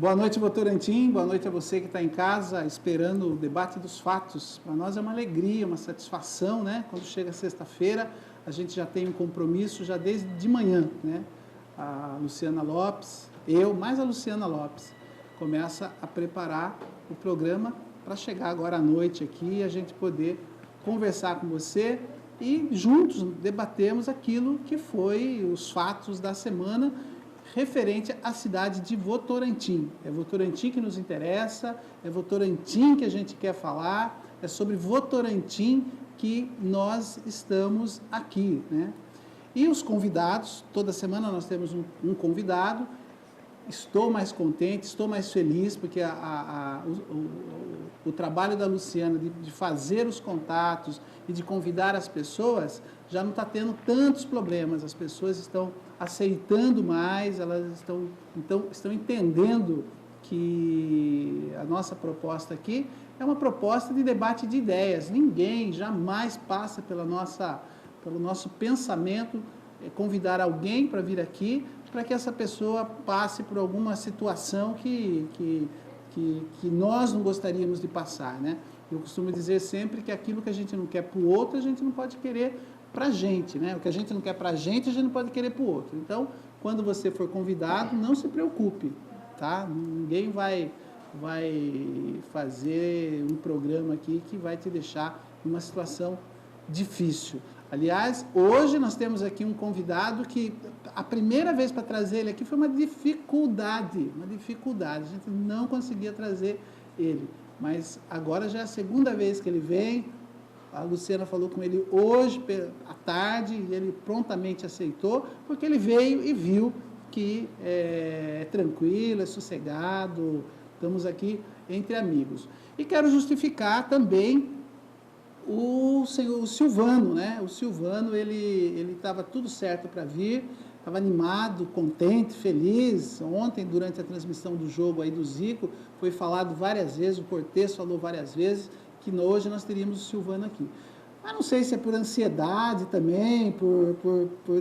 Boa noite, Votorantim. Boa noite a você que está em casa esperando o debate dos fatos. Para nós é uma alegria, uma satisfação, né? Quando chega sexta-feira, a gente já tem um compromisso já desde de manhã, né? A Luciana Lopes, eu, mais a Luciana Lopes, começa a preparar o programa para chegar agora à noite aqui e a gente poder conversar com você e juntos debatermos aquilo que foi os fatos da semana referente à cidade de Votorantim. É Votorantim que nos interessa, é Votorantim que a gente quer falar, é sobre Votorantim que nós estamos aqui, né? E os convidados, toda semana nós temos um convidado. Estou mais contente, estou mais feliz, porque o trabalho da Luciana de fazer os contatos e de convidar as pessoas já não está tendo tantos problemas. As pessoas estão aceitando mais, elas estão entendendo que a nossa proposta aqui é uma proposta de debate de ideias. Ninguém jamais passa pelo nosso pensamento convidar alguém para vir aqui para que essa pessoa passe por alguma situação que nós não gostaríamos de passar, né? Eu costumo dizer sempre que aquilo que a gente não quer para o outro, a gente não pode querer para a gente, né? O que a gente não quer para a gente não pode querer para o outro. Então, quando você for convidado, não se preocupe, tá? Ninguém vai fazer um programa aqui que vai te deixar numa situação difícil. Aliás, hoje nós temos aqui um convidado que a primeira vez para trazer ele aqui foi uma dificuldade. A gente não conseguia trazer ele, mas agora já é a segunda vez que ele vem. A Luciana falou com ele hoje à tarde e ele prontamente aceitou, porque ele veio e viu que é tranquilo, é sossegado, estamos aqui entre amigos. E quero justificar também o Silvano, né? O Silvano, ele estava tudo certo para vir, estava animado, contente, feliz. Ontem, durante a transmissão do jogo aí do Zico, foi falado várias vezes, o Cortez falou várias vezes, que hoje nós teríamos o Silvano aqui. Mas não sei se é por ansiedade também,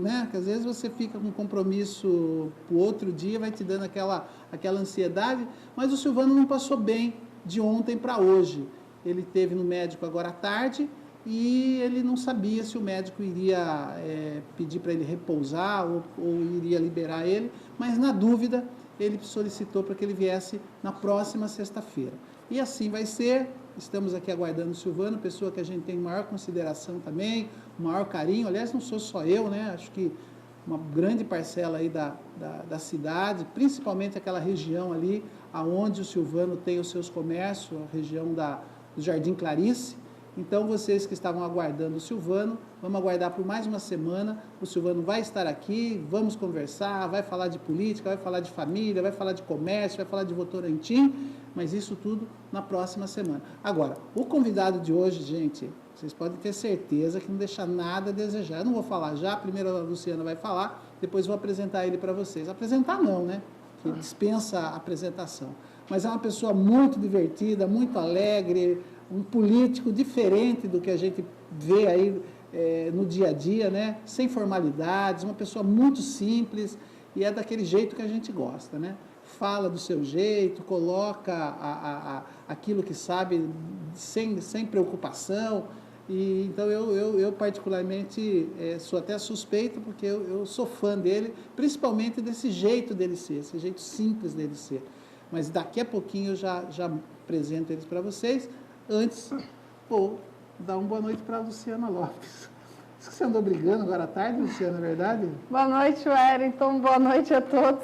né? Porque às vezes você fica com um compromisso para o outro dia, vai te dando aquela ansiedade, mas o Silvano não passou bem de ontem para hoje. Ele esteve no médico agora à tarde e ele não sabia se o médico iria pedir para ele repousar ou iria liberar ele, mas na dúvida ele solicitou para que ele viesse na próxima sexta-feira. E assim vai ser. Estamos aqui aguardando o Silvano, pessoa que a gente tem maior consideração também, maior carinho. Aliás, não sou só eu, né? Acho que uma grande parcela aí da cidade, principalmente aquela região ali aonde o Silvano tem os seus comércios, a região do Jardim Clarice. Então, vocês que estavam aguardando o Silvano, vamos aguardar por mais uma semana. O Silvano vai estar aqui, vamos conversar, vai falar de política, vai falar de família, vai falar de comércio, vai falar de Votorantim, mas isso tudo na próxima semana. Agora, o convidado de hoje, gente, vocês podem ter certeza que não deixa nada a desejar. Eu não vou falar já, primeiro a Luciana vai falar, depois vou apresentar ele para vocês. Apresentar não, né? Que dispensa a apresentação. Mas é uma pessoa muito divertida, muito alegre, um político diferente do que a gente vê aí no dia a dia, né? Sem formalidades, uma pessoa muito simples e é daquele jeito que a gente gosta, né? Fala do seu jeito, coloca aquilo que sabe sem preocupação. E, então eu particularmente sou até suspeito porque eu sou fã dele, principalmente desse jeito dele ser, esse jeito simples dele ser. Mas daqui a pouquinho eu já apresento eles para vocês. Antes, vou dar uma boa noite para a Luciana Lopes. Isso que você andou brigando agora à tarde, Luciana, é verdade? Boa noite, Wellington. Boa noite a todos.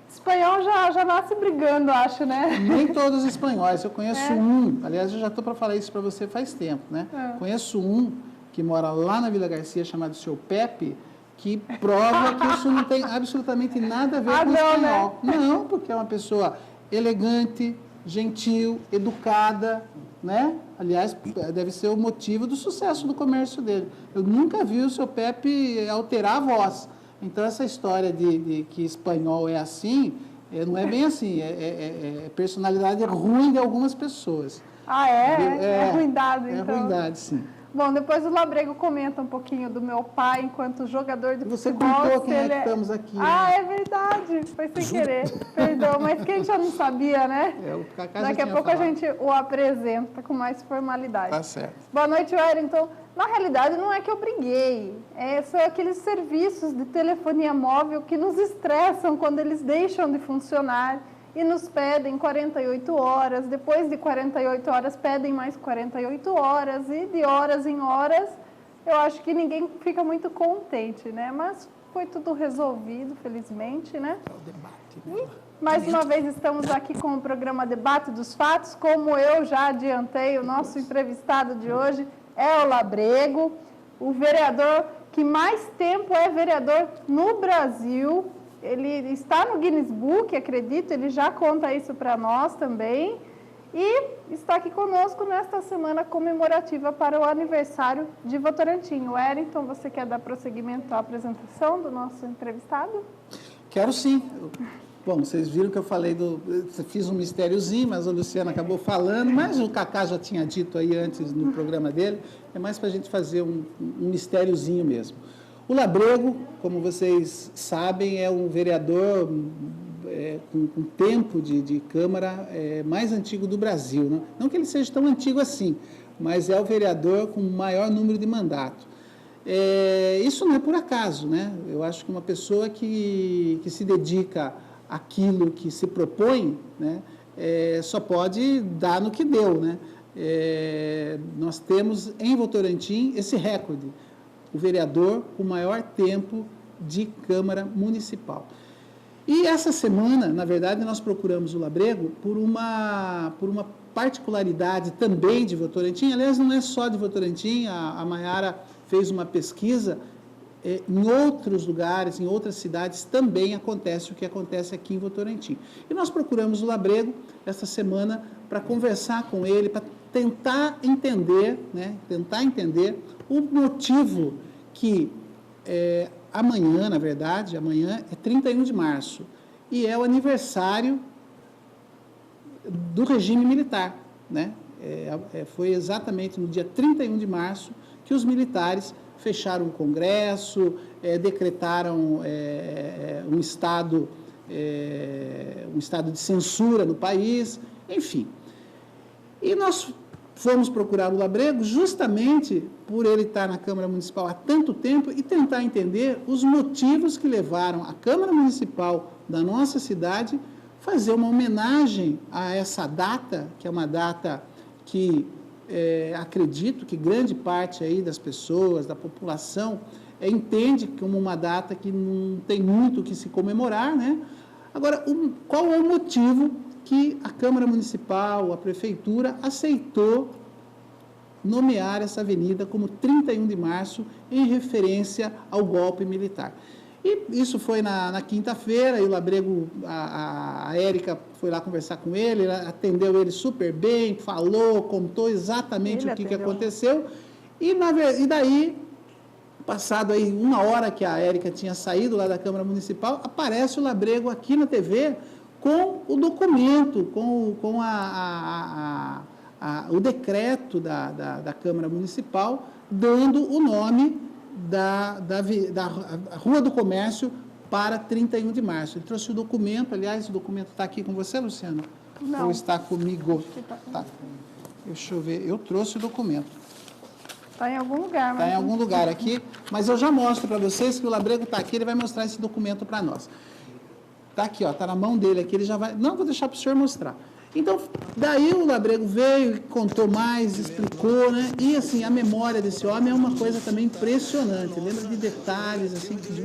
Espanhol já nasce brigando, acho, né? Nem todos os espanhóis. Eu conheço um, aliás, eu já estou para falar isso para você faz tempo, né? Conheço um que mora lá na Vila Garcia, chamado Seu Pepe, que prova que isso não tem absolutamente nada a ver com o espanhol. Né? Não, porque é uma pessoa elegante, gentil, educada, né? Aliás, deve ser o motivo do sucesso do comércio dele. Eu nunca vi o Seu Pepe alterar a voz. Então, essa história de que espanhol é assim, não é bem assim. Personalidade ruim de algumas pessoas. Ah, é ruindade, então. É ruindade, sim. Bom, depois o Labrego comenta um pouquinho do meu pai enquanto jogador de Você futebol. contou quem é que estamos aqui. Ah, é verdade. Foi sem querer. Perdão, mas quem já não sabia, né? O Cacá Daqui a pouco a gente o apresenta com mais formalidade. Tá certo. Boa noite, Wellington. Na realidade, não é que eu briguei. São aqueles serviços de telefonia móvel que nos estressam quando eles deixam de funcionar e nos pedem 48 horas. Depois de 48 horas, pedem mais 48 horas. E de horas em horas, eu acho que ninguém fica muito contente, né? Mas foi tudo resolvido, felizmente, né? É o debate, né? E, mais uma vez, estamos aqui com o programa Debate dos Fatos. Como eu já adiantei, o nosso entrevistado de hoje é o Labrego, o vereador que mais tempo é vereador no Brasil. Ele está no Guinness Book, acredito, ele já conta isso para nós também. E está aqui conosco nesta semana comemorativa para o aniversário de Votorantim. Wellington, você quer dar prosseguimento à apresentação do nosso entrevistado? Quero sim. Bom, vocês viram que eu falei fiz um mistériozinho, mas o Luciano acabou falando, mas o Cacá já tinha dito aí antes no programa dele, é mais para a gente fazer um mistériozinho mesmo. O Labrego, como vocês sabem, é um vereador com tempo de Câmara mais antigo do Brasil. Né? Não que ele seja tão antigo assim, mas é o vereador com o maior número de mandato. Isso não é por acaso, né? Eu acho que uma pessoa que se dedica àquilo que se propõe, né, só pode dar no que deu. Né? Nós temos em Votorantim esse recorde, o vereador com o maior tempo de Câmara Municipal. E essa semana, na verdade, nós procuramos o Labrego por uma particularidade também de Votorantim. Aliás, não é só de Votorantim, a Maiara fez uma pesquisa, em outros lugares, em outras cidades, também acontece o que acontece aqui em Votorantim. E nós procuramos o Labrego essa semana para conversar com ele, para tentar entender o motivo que amanhã, na verdade, amanhã é 31 de março, e é o aniversário do regime militar, né? Foi exatamente no dia 31 de março que os militares fecharam o Congresso, decretaram um estado de censura no país, enfim. E nós fomos procurar o Labrego justamente por ele estar na Câmara Municipal há tanto tempo e tentar entender os motivos que levaram a Câmara Municipal da nossa cidade fazer uma homenagem a essa data, que é uma data que acredito que grande parte aí das pessoas, da população, entende como uma data que não tem muito o que se comemorar, né? Agora, qual é o motivo que a Câmara Municipal, a Prefeitura, aceitou nomear essa avenida como 31 de março em referência ao golpe militar? E isso foi na quinta-feira, e o Labrego, a Érica foi lá conversar com ele, atendeu ele super bem, falou, contou exatamente o que aconteceu, e daí, passado aí uma hora que a Érica tinha saído lá da Câmara Municipal, aparece o Labrego aqui na TV com o documento, com o decreto da Câmara Municipal, dando o nome da Rua do Comércio para 31 de março. Ele trouxe o documento, aliás, o documento está aqui com você, Luciana? Não. Ou está comigo? Tá. Deixa eu ver, eu trouxe o documento. Está em algum lugar. Está em algum lugar aqui, mas eu já mostro para vocês que o Labrego está aqui, ele vai mostrar esse documento para nós. Está aqui, está na mão dele aqui, ele já vai... Não, vou deixar para o senhor mostrar. Então, daí o Labrego veio, contou mais, explicou, né? E, assim, a memória desse homem é uma coisa também impressionante. Lembra de detalhes, assim, de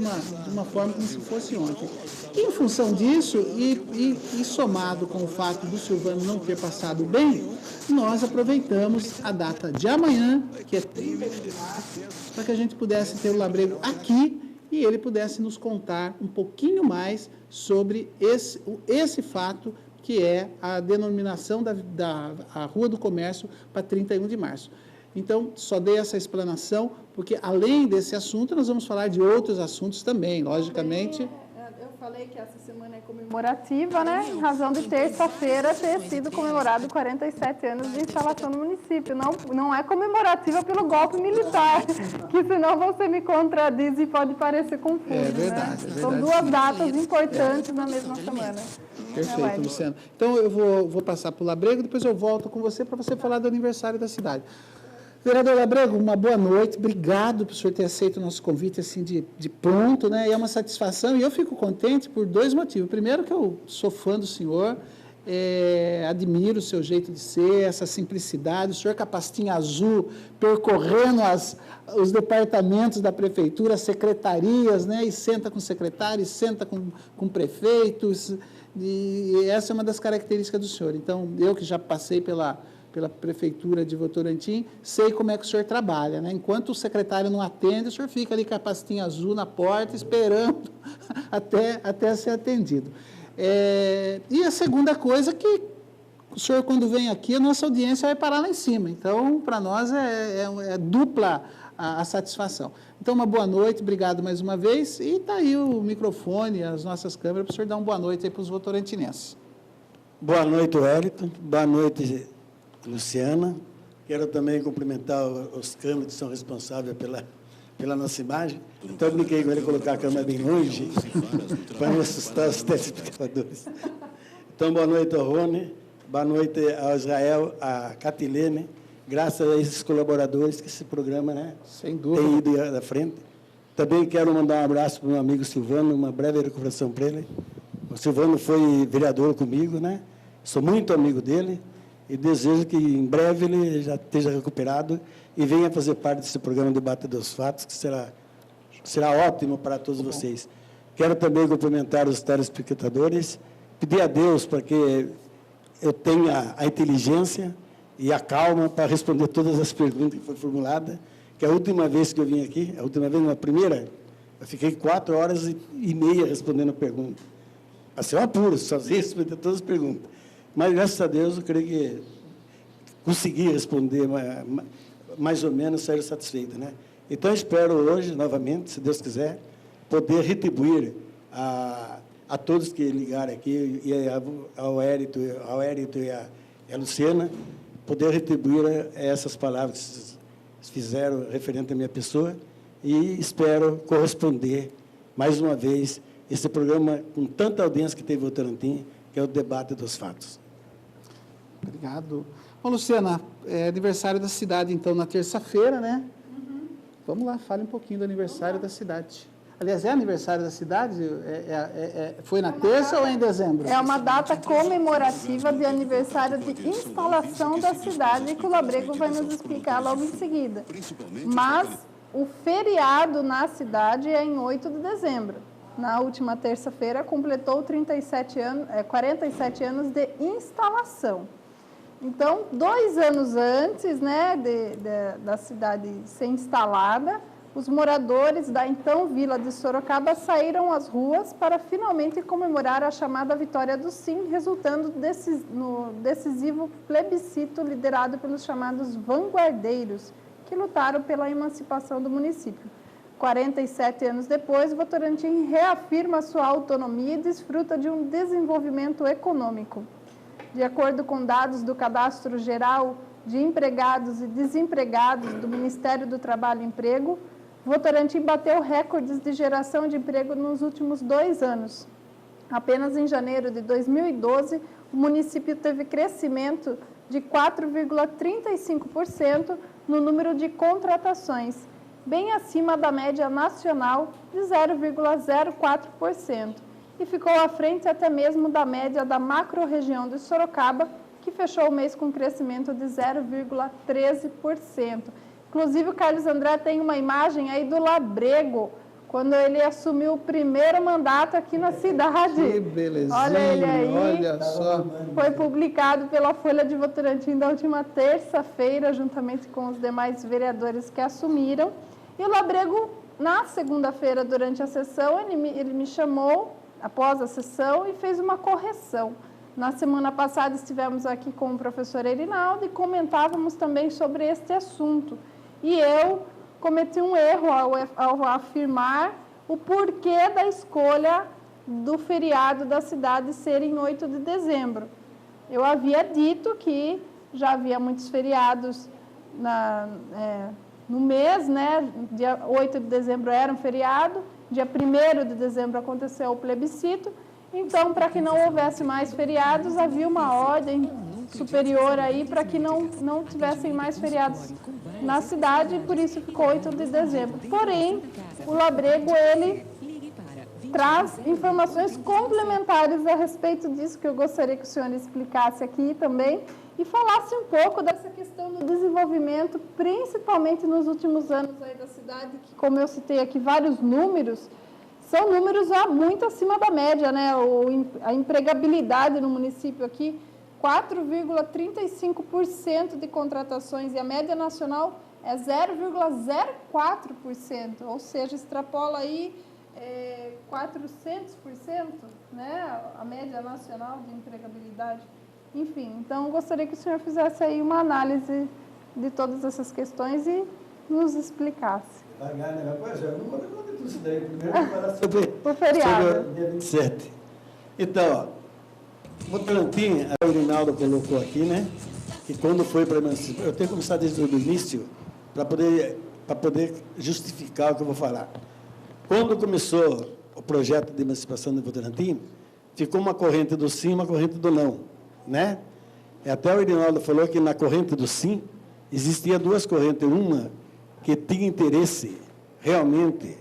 uma forma como se fosse ontem. E, em função disso, e somado com o fato do Silvano não ter passado bem, nós aproveitamos a data de amanhã, que é 30 de março, para que a gente pudesse ter o Labrego aqui e ele pudesse nos contar um pouquinho mais sobre esse fato, que é a denominação da Rua do Comércio para 31 de março. Então, só dei essa explanação, porque além desse assunto, nós vamos falar de outros assuntos também, logicamente. Eu falei que essa semana é comemorativa, né? Em razão de terça-feira ter sido comemorado 47 anos de instalação no município. Não é comemorativa pelo golpe militar, que senão você me contradiz e pode parecer confuso. É verdade, né? é verdade. São duas datas importantes na mesma semana. Perfeito, Luciana. Então, eu vou passar para o Labrego, depois eu volto com você para você falar do aniversário da cidade. Vereador Labrego, uma boa noite. Obrigado por o senhor ter aceito o nosso convite assim de pronto, né? E é uma satisfação e eu fico contente por 2 motivos. Primeiro, que eu sou fã do senhor, admiro o seu jeito de ser, essa simplicidade, o senhor com a pastinha azul, percorrendo os departamentos da prefeitura, as secretarias, né? E senta com secretários, senta com prefeitos, e essa é uma das características do senhor. Então, eu que já passei pela Prefeitura de Votorantim, sei como é que o senhor trabalha, né? Enquanto o secretário não atende, o senhor fica ali com a pastinha azul na porta, esperando até ser atendido. E a segunda coisa que o senhor, quando vem aqui, a nossa audiência vai parar lá em cima. Então, para nós, é dupla a satisfação. Então, uma boa noite, obrigado mais uma vez, e está aí o microfone, as nossas câmeras, para o senhor dar uma boa noite aí para os votorantinenses. Boa noite, Wellington. Boa noite, Luciana. Quero também cumprimentar os câmeras que são responsáveis pela nossa imagem. Então, eu brinquei com ele colocar a câmera bem longe, para não assustar os telespectadores. Então, boa noite ao Rony, boa noite ao Israel, à Catilene, graças a esses colaboradores que esse programa, né, sem dúvida, tem ido à frente. Também quero mandar um abraço para o meu amigo Silvano, uma breve recuperação para ele. O Silvano foi vereador comigo, né? Sou muito amigo dele e desejo que em breve ele já esteja recuperado e venha fazer parte desse programa Debate dos Fatos, que será ótimo para todos vocês. Quero também cumprimentar os telespectadores, pedir a Deus para que eu tenha a inteligência e a calma para responder todas as perguntas que foram formuladas, que a última vez que eu vim aqui, a primeira, eu fiquei 4 horas e meia respondendo a pergunta. Assim, eu apuro, sozinho, responder todas as perguntas. Mas, graças a Deus, eu creio que consegui responder mais ou menos, sair satisfeito, né? Então, eu espero hoje, novamente, se Deus quiser, poder retribuir a todos que ligaram aqui, e ao Hérito e a Luciana, poder retribuir essas palavras que vocês fizeram referente à minha pessoa, e espero corresponder, mais uma vez, esse programa com tanta audiência que teve o Votorantim, que é o Debate dos Fatos. Obrigado. Bom, Luciana, é aniversário da cidade, então, na terça-feira, né? Vamos lá, fale um pouquinho do aniversário da cidade. Aliás, é aniversário da cidade? Foi na terça ou é em dezembro? É uma data comemorativa de aniversário de instalação da cidade, que o Labrego vai nos explicar logo em seguida. Mas o feriado na cidade é em 8 de dezembro. Na última terça-feira, completou 47 anos de instalação. Então, 2 anos antes, né, da cidade ser instalada, os moradores da então Vila de Sorocaba saíram às ruas para finalmente comemorar a chamada vitória do Sim, resultando no decisivo plebiscito liderado pelos chamados vanguardeiros, que lutaram pela emancipação do município. 47 anos depois, Votorantim reafirma sua autonomia e desfruta de um desenvolvimento econômico. De acordo com dados do Cadastro Geral de Empregados e Desempregados do Ministério do Trabalho e Emprego, Votorantim bateu recordes de geração de emprego nos últimos 2 anos. Apenas em janeiro de 2012, o município teve crescimento de 4,35% no número de contratações, bem acima da média nacional de 0,04%, e ficou à frente até mesmo da média da macro-região de Sorocaba, que fechou o mês com crescimento de 0,13%. Inclusive, o Carlos André tem uma imagem aí do Labrego, quando ele assumiu o primeiro mandato aqui na cidade. Que belezinha, olha ele aí, olha só. Foi publicado pela Folha de Votorantim da última terça-feira, juntamente com os demais vereadores que assumiram. E o Labrego, na segunda-feira, durante a sessão, ele me chamou, após a sessão, e fez uma correção. Na semana passada, estivemos aqui com o professor Erinaldo e comentávamos também sobre este assunto. E eu cometi um erro ao afirmar o porquê da escolha do feriado da cidade ser em 8 de dezembro. Eu havia dito que já havia muitos feriados no mês, né? Dia 8 de dezembro era um feriado, dia 1º de dezembro aconteceu o plebiscito, então, para que não houvesse mais feriados, havia uma ordem superior aí para que não tivessem mais feriados na cidade, e por isso ficou 8 de dezembro. Porém, o Labrego, ele traz informações complementares a respeito disso, que eu gostaria que o senhor explicasse aqui também, e falasse um pouco dessa questão do desenvolvimento, principalmente nos últimos anos aí da cidade, que, como eu citei aqui vários números, são números muito acima da média, né? A empregabilidade no município aqui, 4,35% de contratações, e a média nacional é 0,04%, ou seja, extrapola aí 400%, né? A média nacional de empregabilidade. Enfim, então, gostaria que o senhor fizesse aí uma análise de todas essas questões e nos explicasse. Vai ganhar a mesma coisa? Eu não vou dar conta disso daí. Primeiro, vou falar sobre o feriado. Sobre o dia 27. Então, o Votorantim, a Rinaldo colocou aqui, né? Que quando foi para emancipação, eu tenho que começar desde o início para poder justificar o que eu vou falar. Quando começou o projeto de emancipação do Votorantim, ficou uma corrente do sim e uma corrente do não, né? Até o Rinaldo falou que na corrente do sim existia duas correntes, uma que tinha interesse realmente,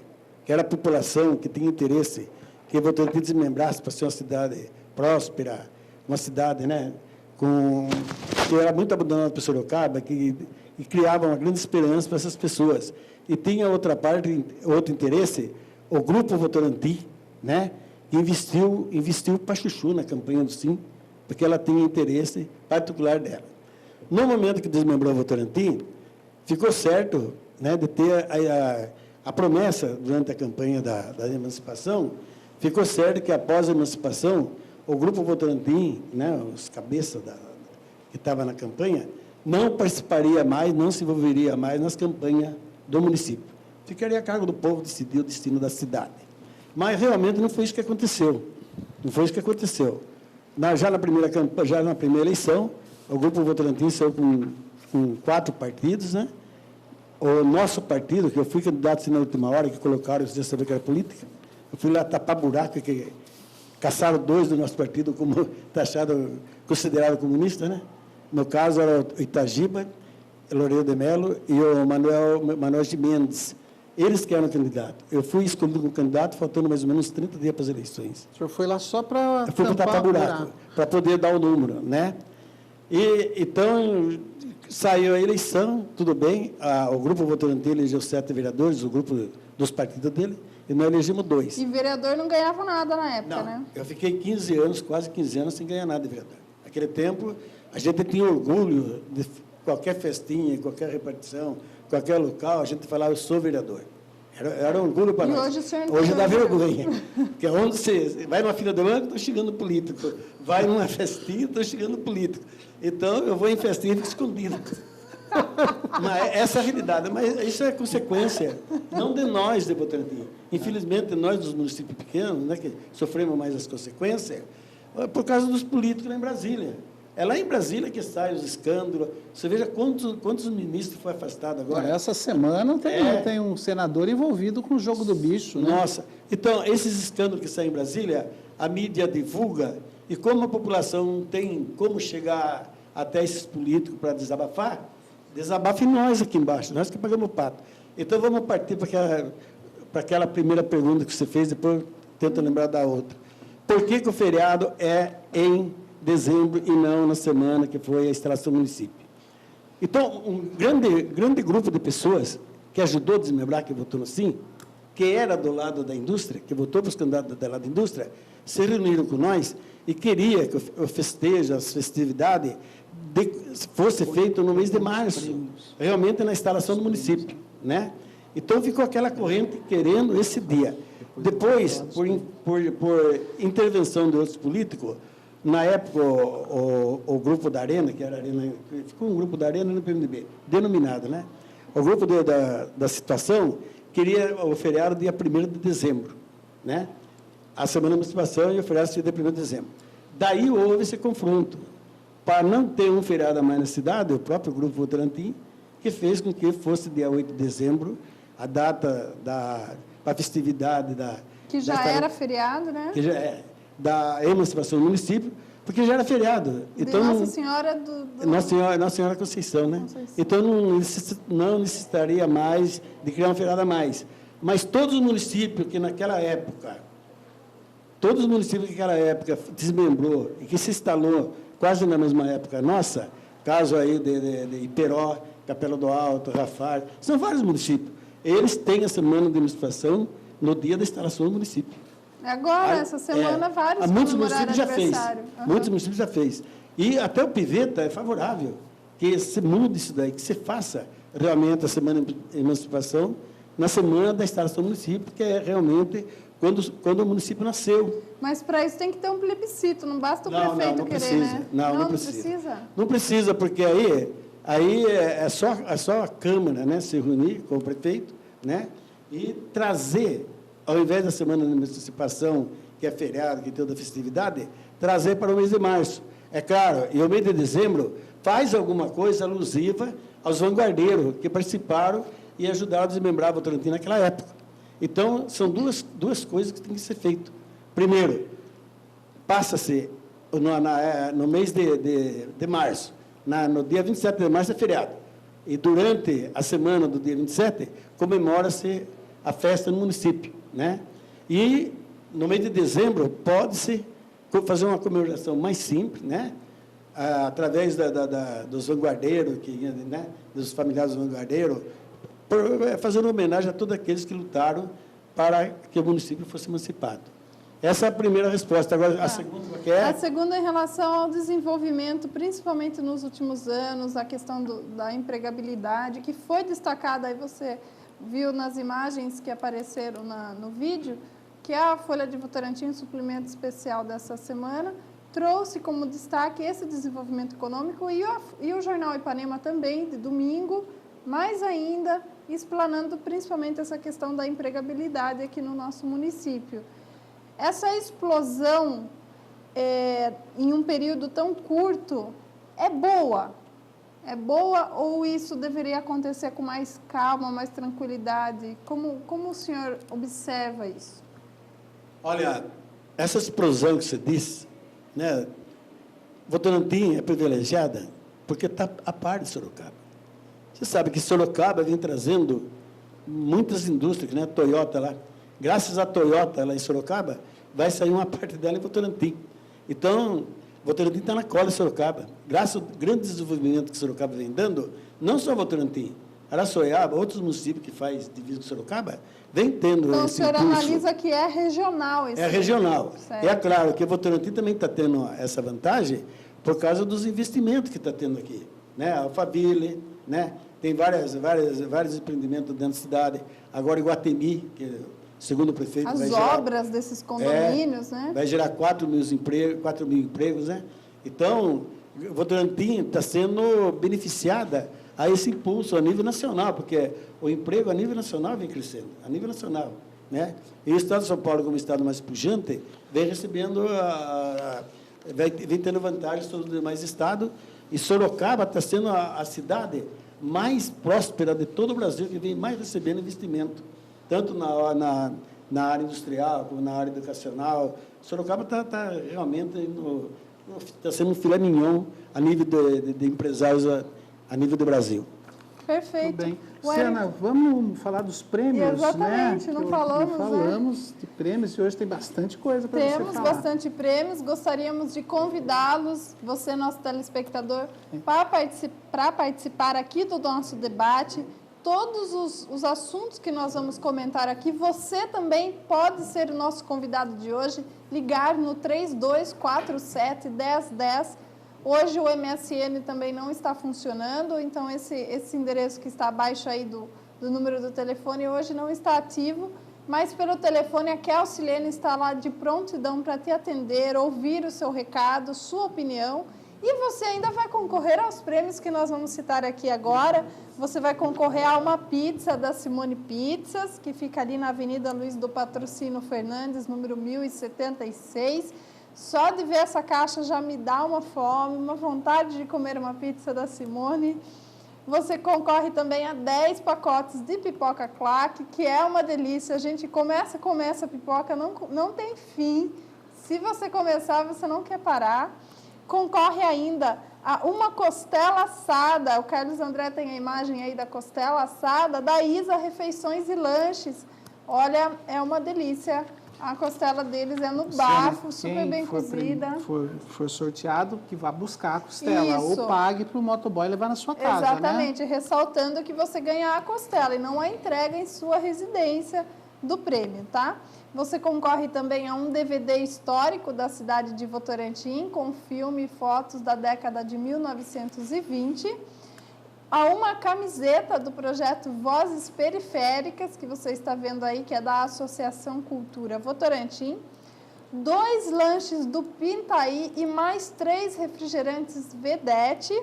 que era a população que tinha interesse, que Votorantim desmembrasse para ser uma cidade próspera, uma cidade, né, que era muito abandonada por Sorocaba, e criava uma grande esperança para essas pessoas. E tinha outra parte, outro interesse, o Grupo Votorantim, né, que investiu para Chuchu na campanha do Sim, porque ela tinha interesse particular dela. No momento que desmembrou o Votorantim, ficou certo, né, de ter a promessa durante a campanha da emancipação, ficou certo que após a emancipação, o Grupo Votorantim, né, os cabeças que estavam na campanha, não participaria mais, não se envolveria mais nas campanhas do município. Ficaria a cargo do povo decidir o destino da cidade. Mas realmente não foi isso que aconteceu. Não foi isso que aconteceu. Já na primeira eleição, o Grupo Votorantim saiu com 4 partidos, né? O nosso partido, que eu fui candidato assim, na última hora, que colocaram, vocês sabiam que era política, eu fui lá tapar buraco, que caçaram 2 do nosso partido como considerado comunista, né? No caso, era o Itagiba, Loureiro de Mello e o Manuel de Mendes. Eles que eram candidatos. Eu fui escolhido como candidato, faltando mais ou menos 30 dias para as eleições. O senhor foi lá só para... Eu fui para tapar buraco, para poder dar o número, né? Então, saiu a eleição, tudo bem, o Grupo Votorantim elegeu 7 vereadores, o grupo dos partidos dele, e nós elegemos 2. E vereador não ganhava nada na época, não, né? Eu fiquei 15 anos, quase 15 anos, sem ganhar nada de vereador. Naquele tempo, a gente tinha orgulho de qualquer festinha, qualquer repartição, qualquer local, a gente falava, eu sou vereador. Era um orgulho para nós. Hoje o senhor hoje dá vergonha. Porque onde você vai numa fila do banco, estou chegando político. Vai numa festinha, estou chegando político. Então, eu vou em festinha e fico escondido. Mas essa é a realidade. Mas isso é consequência, não de nós, de Votorantim. Infelizmente, nós dos municípios pequenos, né, que sofremos mais as consequências, por causa dos políticos lá em Brasília. É lá em Brasília que saem os escândalos. Você veja quantos ministros foram afastados agora. Essa semana tem um senador envolvido com o jogo do bicho, né? Nossa. Então, esses escândalos que saem em Brasília, a mídia divulga, e como a população não tem como chegar até esses políticos para desabafar, desabafe nós aqui embaixo, nós que pagamos o pato. Então, vamos partir para aquela primeira pergunta que você fez, depois tento lembrar da outra. Por que o feriado é em dezembro e não na semana que foi a instalação do município? Então, um grande grupo de pessoas que ajudou a desmembrar, que votou no sim, que era do lado da indústria, que votou para os candidatos do lado da indústria, se reuniram com nós e queria que o festejo, as festividades, fosse feito no mês de março, realmente na instalação do município, né? Então, ficou aquela corrente querendo esse dia. Depois, por intervenção de outros políticos, na época, o grupo da Arena, que era a Arena, ficou um grupo da Arena no PMDB, denominado, né? O grupo da situação queria o feriado dia 1º de dezembro, né? a semana de emancipação e o feriado seria dia 1º de dezembro. Daí houve esse confronto. Para não ter um feriado a mais na cidade, o próprio Grupo Votorantim, que fez com que fosse dia 8 de dezembro, a data da festividade da... Que já era feriado, né? Que já é, da emancipação do município, porque já era feriado. Então, Nossa Senhora Nossa Senhora Conceição, né? Conceição. Então, não necessitaria mais de criar um feriado a mais. Mas todos os municípios que naquela época desmembrou e que se instalou quase na mesma época nossa, caso aí de Iperó, Capela do Alto, Rafar, são vários municípios. Eles têm a semana de emancipação no dia da instalação do município. Agora, essa semana, vários municípios já fez. Muitos municípios já fez. E até o Piveta é favorável que se mude isso daí, que se faça realmente a semana de emancipação na semana da instalação do município, que é realmente quando o município nasceu. Mas para isso tem que ter um plebiscito, não basta o prefeito não querer, precisa, né? Não precisa. Não precisa, porque aí é só a Câmara, né, se reunir com o prefeito, né, e trazer, ao invés da semana de emancipação, que é feriado, que tem toda a festividade, trazer para o mês de março. É claro, e o mês de dezembro faz alguma coisa alusiva aos vanguardeiros que participaram e ajudaram a desmembrar a Votorantim naquela época. Então, são duas coisas que têm que ser feitas. Primeiro, passa-se no mês de março, no dia 27 de março é feriado, e durante a semana do dia 27, comemora-se a festa no município, né? E, no mês de dezembro, pode-se fazer uma comemoração mais simples, né? Através dos vanguardeiros, né? Dos familiares dos vanguardeiros, fazendo homenagem a todos aqueles que lutaram para que o município fosse emancipado. Essa é a primeira resposta. Agora, a segunda, que é? A segunda, em relação ao desenvolvimento, principalmente nos últimos anos, a questão da empregabilidade, que foi destacada, aí você viu nas imagens que apareceram no vídeo, que a Folha de Votorantim, o suplemento especial dessa semana, trouxe como destaque esse desenvolvimento econômico e o Jornal Ipanema também, de domingo, mais ainda, explanando principalmente essa questão da empregabilidade aqui no nosso município. Essa explosão em um período tão curto é boa? É boa ou isso deveria acontecer com mais calma, mais tranquilidade? Como o senhor observa isso? Olha, essa explosão que você disse, né, Votorantim é privilegiada porque está a par de Sorocaba. Você sabe que Sorocaba vem trazendo muitas indústrias, né? Toyota lá. Graças à Toyota lá em Sorocaba, vai sair uma parte dela em Votorantim. Então, Votorantim está na cola de Sorocaba. Graças ao grande desenvolvimento que Sorocaba vem dando, não só Votorantim, Araçoiaba, outros municípios que faz divisa com Sorocaba, vem tendo então, esse impulso. Então, o senhor analisa que é regional. É regional. Certo. É claro que Votorantim também está tendo essa vantagem por causa dos investimentos que está tendo aqui. Né? Alphaville, né? Tem vários empreendimentos dentro da cidade. Agora, Iguatemi, que, segundo o prefeito... As obras desses condomínios, né? Vai gerar 4 mil empregos, né? Então, Votorantim está sendo beneficiada a esse impulso a nível nacional, porque o emprego a nível nacional vem crescendo, a nível nacional, né? E o Estado de São Paulo, como Estado mais pujante, vem recebendo, vem tendo vantagens sobre os demais estados, e Sorocaba está sendo a cidade mais próspera de todo o Brasil, que vem mais recebendo investimento, tanto na área industrial como na área educacional. Sorocaba está realmente está sendo um filé mignon a nível de empresários a nível do Brasil. Perfeito. Tudo bem. Luciana, vamos falar dos prêmios, exatamente, né? não falamos de prêmios e hoje tem bastante coisa para você falar. Temos bastante prêmios, gostaríamos de convidá-los, você, nosso telespectador, para participar aqui do nosso debate. Todos os assuntos que nós vamos comentar aqui, você também pode ser o nosso convidado de hoje, ligar no 3247-1010. Hoje o MSN também não está funcionando, então esse endereço que está abaixo aí do número do telefone hoje não está ativo, mas pelo telefone a Kelsilene está lá de prontidão para te atender, ouvir o seu recado, sua opinião E você ainda vai concorrer aos prêmios que nós vamos citar aqui agora. Você vai concorrer a uma pizza da Simone Pizzas, que fica ali na Avenida Luiz do Patrocínio Fernandes, número 1076. Só de ver essa caixa já me dá uma fome, uma vontade de comer uma pizza da Simone. Você concorre também a 10 pacotes de pipoca Claque, que é uma delícia. A gente começa a comer essa pipoca, não tem fim. Se você começar, você não quer parar. Concorre ainda a uma costela assada. O Carlos André tem a imagem aí da costela assada da Isa Refeições e Lanches. Olha, é uma delícia. A costela deles é no bafo, super bem cozida. For sorteado, que vá buscar a costela. Isso. Ou pague para o motoboy levar na sua casa. Exatamente, né? Ressaltando que você ganha a costela e não a entrega em sua residência do prêmio, tá? Você concorre também a um DVD histórico da cidade de Votorantim, com filme e fotos da década de 1920. A uma camiseta do projeto Vozes Periféricas, que você está vendo aí, que é da Associação Cultura Votorantim. 2 lanches do Pintaí e mais 3 refrigerantes Vedete.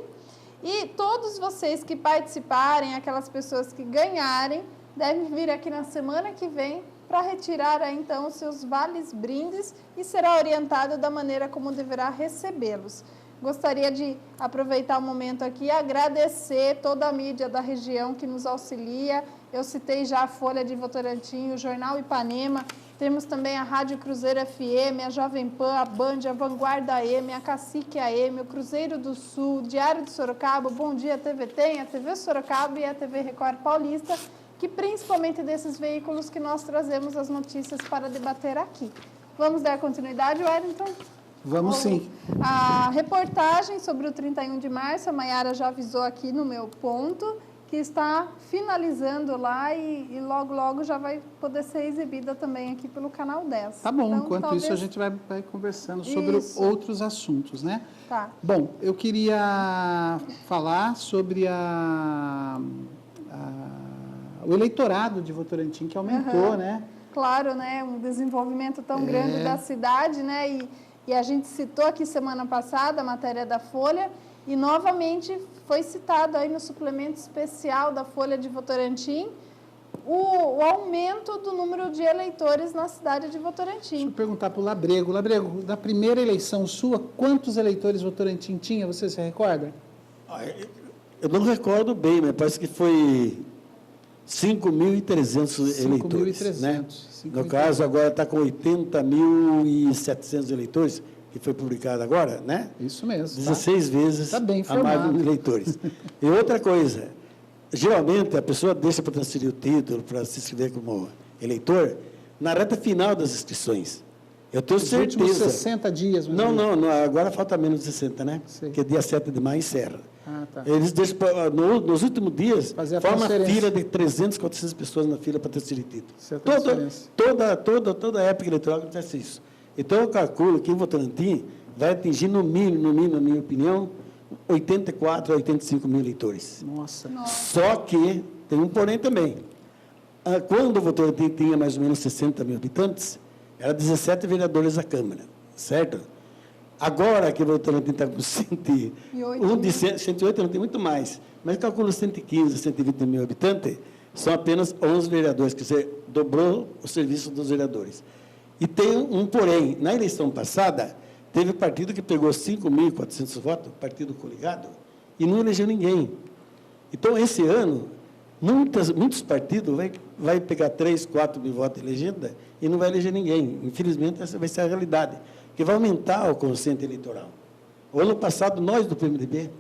E todos vocês que participarem, aquelas pessoas que ganharem, devem vir aqui na semana que vem para retirar aí, então, os seus vales brindes e será orientado da maneira como deverá recebê-los. Gostaria de aproveitar o momento aqui e agradecer toda a mídia da região que nos auxilia. Eu citei já a Folha de Votorantim, o Jornal Ipanema, temos também a Rádio Cruzeiro FM, a Jovem Pan, a Band, a Vanguarda AM, a Cacique AM, o Cruzeiro do Sul, o Diário de Sorocaba, o Bom Dia TV Tem, a TV Sorocaba e a TV Record Paulista, que principalmente desses veículos que nós trazemos as notícias para debater aqui. Vamos dar continuidade, Wellington? Vamos sim. A reportagem sobre o 31 de março, a Maiara já avisou aqui no meu ponto, que está finalizando lá e logo, logo já vai poder ser exibida também aqui pelo Canal 10. Tá bom, então, enquanto talvez... isso a gente vai conversando sobre outros assuntos, né? Tá. Bom, eu queria falar sobre o eleitorado de Votorantim, que aumentou, né? Claro, né? Um desenvolvimento tão grande da cidade, né? E a gente citou aqui semana passada a matéria da Folha e novamente foi citado aí no suplemento especial da Folha de Votorantim o aumento do número de eleitores na cidade de Votorantim. Deixa eu perguntar para o Labrego. Labrego, da primeira eleição sua, quantos eleitores Votorantim tinha? Você se recorda? Eu não recordo bem, mas parece que foi 5.300 eleitores. 5.300. Né? No caso, agora está com 80.700 eleitores, que foi publicado agora, né? Isso mesmo. 16 vezes a mais eleitores. E outra coisa, geralmente a pessoa deixa para transferir o título, para se inscrever como eleitor, na reta final das inscrições. Eu tenho certeza. Últimos 60 dias. Não, agora falta menos de 60, né? Sei. Porque dia 7 de maio encerra. Tá. Eles deixam, nos últimos dias, forma fila de 300, 400 pessoas na fila para transferir título. Toda época eleitoral acontece isso. Então, eu calculo que o Votorantim vai atingir, no mínimo, na minha opinião, 84 a 85 mil eleitores. Nossa. Só que tem um porém também. Quando o Votorantim tinha mais ou menos 60 mil habitantes, era 17 vereadores da Câmara, certo? Agora que o Votorantim está com 108, não tem muito mais, mas calculo 115, 120 mil habitantes, são apenas 11 vereadores, que você dobrou o serviço dos vereadores. E tem um porém, na eleição passada, teve partido que pegou 5.400 votos, partido coligado, e não elegeu ninguém. Então, esse ano, muitos partidos vai pegar 3, 4 mil votos de legenda e não vai eleger ninguém. Infelizmente, essa vai ser a realidade, que vai aumentar o quociente eleitoral. O ano passado, nós do PMDB,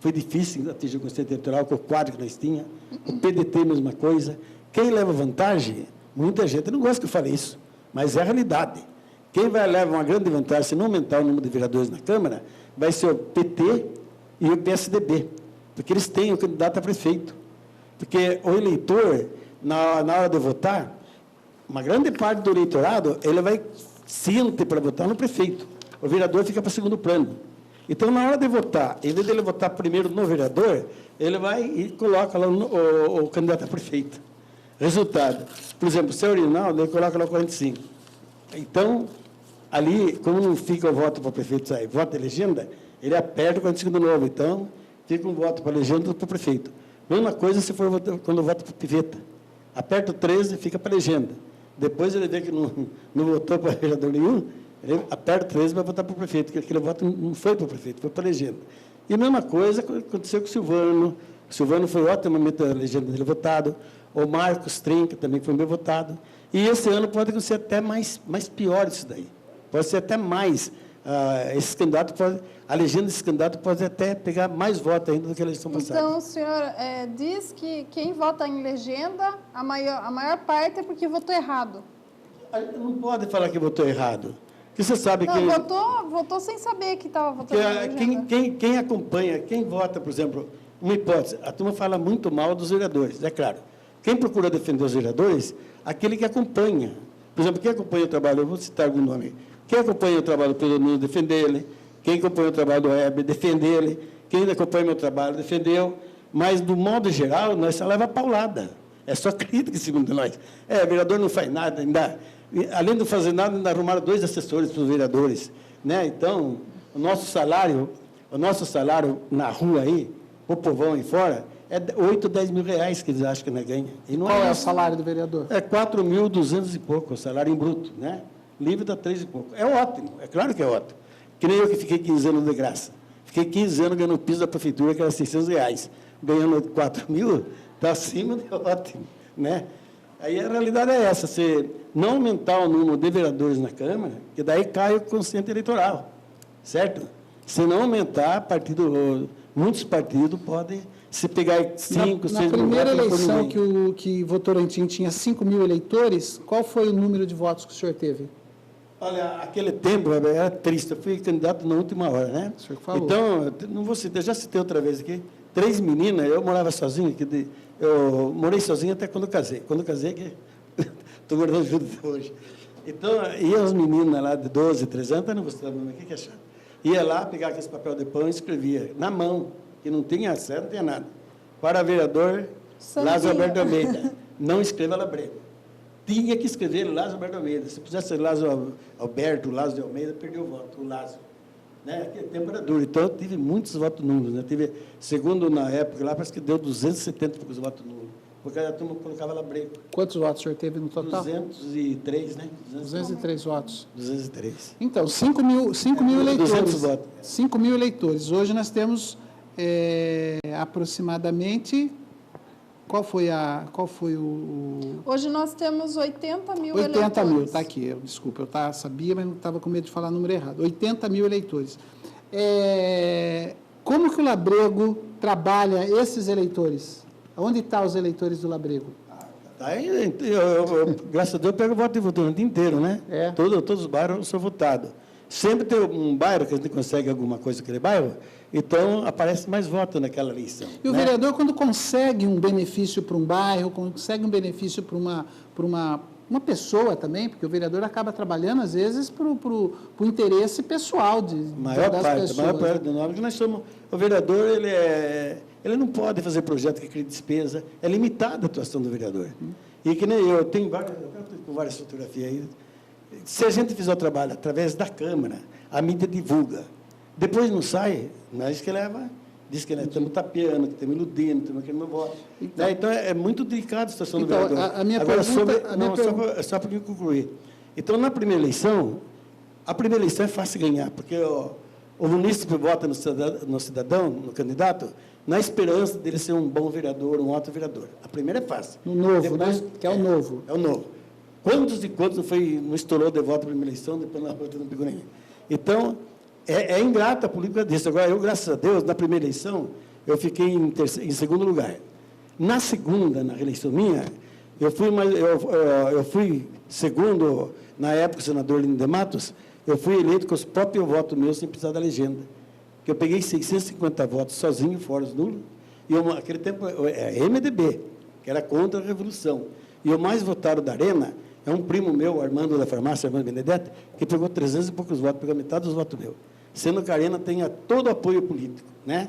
foi difícil atingir o quociente eleitoral com o quadro que nós tínhamos, o PDT, mesma coisa. Quem leva vantagem, muita gente não gosta que eu fale isso, mas é a realidade. Quem vai levar uma grande vantagem, se não aumentar o número de vereadores na Câmara, vai ser o PT e o PSDB, porque eles têm o candidato a prefeito. Porque o eleitor, na hora de votar, uma grande parte do eleitorado, ele vai ciente para votar no prefeito. O vereador fica para segundo plano. Então, na hora de votar, em vez de ele votar primeiro no vereador, ele vai e coloca lá o candidato a prefeito. Resultado, por exemplo, o seu Rinaldo, ele coloca lá 45. Então, ali, como não fica o voto para o prefeito sair, voto de legenda, ele aperta quando fica do novo. Então, fica um voto para a legenda para o prefeito. Mesma coisa se for quando vota para o piveta. Aperta o 13 e fica para a legenda. Depois ele vê que não votou para vereador nenhum, ele aperta o 13 para votar para o prefeito, porque aquele voto não foi para o prefeito, foi para a legenda. E a mesma coisa aconteceu com o Silvano. O Silvano foi otimamente a legenda dele votado. O Marcos Trinca também foi bem votado. E esse ano pode acontecer até mais pior isso daí. Pode ser até mais. Esse candidato a legenda desse candidato pode até pegar mais votos ainda do que a eleição passada. Então, o senhor diz que quem vota em legenda, a maior parte é porque votou errado. Não pode falar que votou errado. Porque você sabe que... Não, votou sem saber que estava votando na legenda. Quem acompanha, quem vota, por exemplo, uma hipótese, a turma fala muito mal dos vereadores, é claro. Quem procura defender os vereadores, aquele que acompanha. Por exemplo, quem acompanha o trabalho, eu vou citar algum nome, quem acompanha o trabalho do Pedro Nunes, defender ele, quem acompanha o trabalho do Heber, defender ele, quem acompanha o meu trabalho, defendeu, mas, do modo geral, nós só leva paulada. É só crítica, segundo nós. O vereador não faz nada, ainda, além de não fazer nada, ainda arrumaram 2 assessores para os vereadores. Né? Então, o nosso salário na rua aí, o povão aí fora, é 8, 10 mil reais que eles acham que não ganha. E não Qual é o salário do vereador? É 4.200 e pouco, o salário em bruto, né? Livre dá 3 e pouco. É ótimo, é claro que é ótimo. Que nem eu que fiquei 15 anos de graça. Fiquei 15 anos ganhando o piso da prefeitura, que era 600 reais. Ganhando 4 mil, está acima de ótimo, né? Aí a realidade é essa, se não aumentar o número de vereadores na Câmara, que daí cai o quociente eleitoral, certo? Se não aumentar, muitos partidos podem, se pegar 5, 6 mil... Na primeira eleição que Votorantim tinha 5 mil eleitores, qual foi o número de votos que o senhor teve? Olha, aquele tempo era triste, eu fui candidato na última hora, né? O senhor falou. Então, não vou citar, já citei outra vez aqui, 3 meninas, eu morava sozinho, eu morei sozinho até quando casei. Quando casei, que estou guardando junto até hoje. Então, iam as meninas lá de 12, 13 anos, não vou citar o nome aqui, que é chato. Ia lá, pegava aquele papel de pão e escrevia, na mão, que não tinha acesso, não tinha nada. Para vereador Lázaro Alberto Almeida, não escreva Labrego. Tinha que escrever Lázaro Alberto Almeida. Se pusesse Lázaro Alberto, Lázaro de Almeida, perdeu o voto, o Lázaro. Né? Aquele tempo era duro. Então, eu tive muitos votos nulos. Né? Tive, segundo na época, lá parece que deu 270 poucos votos nulos. Porque a turma colocava Labrego. Quantos votos o senhor teve no total? 203, né? 203 votos. 203. Então, 5 mil eleitores. 200 votos. 5 mil eleitores. Hoje nós temos aproximadamente... Qual foi o... Hoje nós temos 80 mil 80 eleitores. mil, está aqui. Desculpa, eu sabia, mas não estava com medo de falar o número errado. 80 mil eleitores. Como que o Labrego trabalha esses eleitores? Onde estão os eleitores do Labrego? Graças a Deus, eu pego o voto de Votorantim inteiro, né? Todos os bairros eu sou votado. Sempre tem um bairro que a gente consegue alguma coisa naquele bairro, então aparece mais voto naquela eleição. E o vereador, quando consegue um benefício para um bairro, consegue um benefício para uma pessoa também, porque o vereador acaba trabalhando, às vezes, para o interesse pessoal das pessoas. A maior parte do nome que nós somos... O vereador, ele não pode fazer projeto que crie despesa, é limitada a atuação do vereador. E que nem eu tenho várias fotografias aí. Se a gente fizer o trabalho através da Câmara, a mídia divulga. Depois não sai, nós que leva, diz que nós estamos tapeando, que estamos iludindo, estamos querendo voto. Então, é muito delicada a situação do vereador. A minha Agora, pergunta... só para concluir. Então, na primeira eleição, a primeira eleição é fácil ganhar, porque o munícipe vota no cidadão, no candidato, na esperança dele ser um bom vereador, um ótimo vereador. A primeira é fácil. No novo, depois, né? Que é o novo. É o novo. Quantos e quantos não estourou de voto na primeira eleição, depois na outra não pegou ninguém. Então, é ingrata a política disso. Agora, eu, graças a Deus, na primeira eleição, eu fiquei em segundo lugar. Na segunda, na reeleição minha, eu fui segundo, na época, o senador Lino de Matos, eu fui eleito com os próprios votos meus, sem precisar da legenda. Que eu peguei 650 votos sozinho, fora os nulos, e naquele tempo, MDB, que era contra a Revolução. E o mais votado da Arena é um primo meu, Armando da farmácia, Armando Benedetti, que pegou 300 e poucos votos, pegou metade dos votos meus. Sendo que a Arena tenha todo o apoio político, né?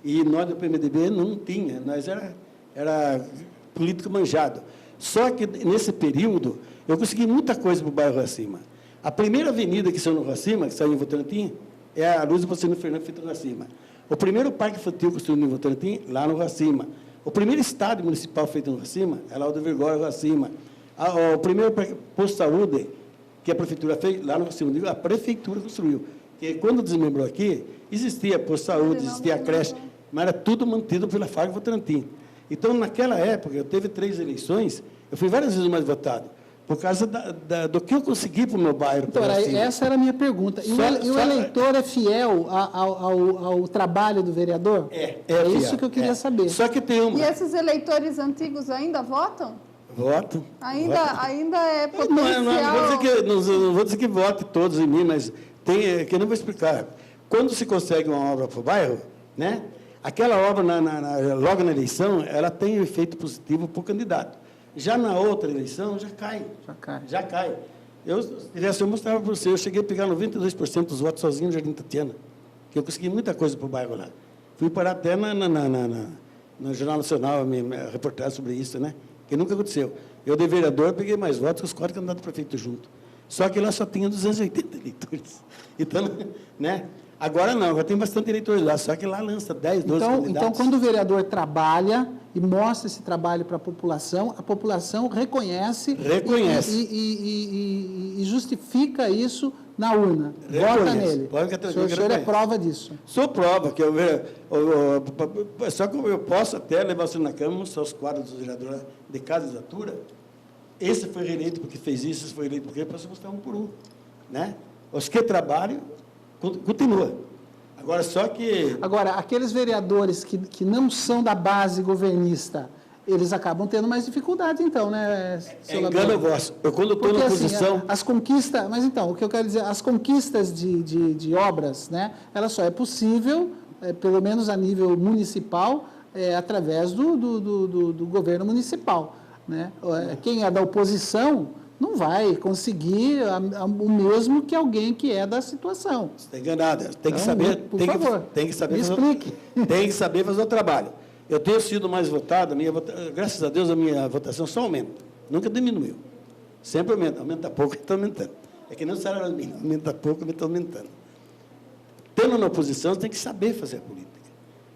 E nós do PMDB não tinha, nós era político manjado. Só que, nesse período, eu consegui muita coisa para o bairro Acima. A primeira avenida que saiu no Acima, que saiu em Votorantim, é a Luz Vocês Fernando feito no Racima. O primeiro parque infantil construído em Votorantim, lá no Racima. O primeiro estádio municipal feito no Racima, é lá do Virgório, Racima. O primeiro posto de saúde que a prefeitura fez, lá no Racima, a prefeitura construiu. Porque quando desmembrou aqui, existia posto de saúde, existia creche, mas era tudo mantido pela FARC Votorantim. Então, naquela época, eu teve 3 eleições, eu fui várias vezes mais votado, por causa do que eu consegui para o meu bairro. Então, essa era a minha pergunta. E o eleitor é fiel ao trabalho do vereador? É fiel, isso que eu queria saber. Só que tem uma... E esses eleitores antigos ainda votam? Votam. Ainda é potencial... Não vou dizer que vote todos em mim, mas tem, que eu não vou explicar. Quando se consegue uma obra para o bairro, né, aquela obra, logo na eleição, ela tem um efeito positivo para o candidato. Já na outra eleição, já cai. Eu mostrava para você, eu cheguei a pegar 92% dos votos sozinho no Jardim Tatiana, que eu consegui muita coisa para o bairro lá. Fui parar até no Jornal Nacional, a reportagem sobre isso, né? Que nunca aconteceu. Eu, de vereador, peguei mais votos que os 4 candidatos a prefeito junto. Só que lá só tinha 280 eleitores. Então, né? Agora não, agora tem bastante eleitores lá, só que lá lança 10, 12 candidatos. Então, quando o vereador trabalha e mostra esse trabalho para a população reconhece. E justifica isso na urna. Vota nele. O senhor é prova disso. Sou prova, que só que eu posso até levar você na Câmara, mostrar os quadros dos vereadores de candidatura. Esse foi reeleito porque fez isso, esse foi reeleito porque posso mostrar um por um. Né? Os que trabalham, continua. Agora, aqueles vereadores que não são da base governista, eles acabam tendo mais dificuldade, então, né, seu engano vosso. Eu, quando estou na oposição... Assim, as conquistas... Mas, então, o que eu quero dizer, as conquistas de obras, né, ela só é possível, pelo menos a nível municipal, através do governo municipal. Né? Quem é da oposição não vai conseguir o mesmo que alguém que é da situação. Você está enganada. Tem que saber... Por favor, me explique. Tem que saber fazer o trabalho. Eu tenho sido mais votado, graças a Deus a minha votação só aumenta, nunca diminuiu. Sempre aumenta pouco e está aumentando. É que nem o salário mínimo, aumenta pouco e está aumentando. Tendo na oposição, tem que saber fazer a política.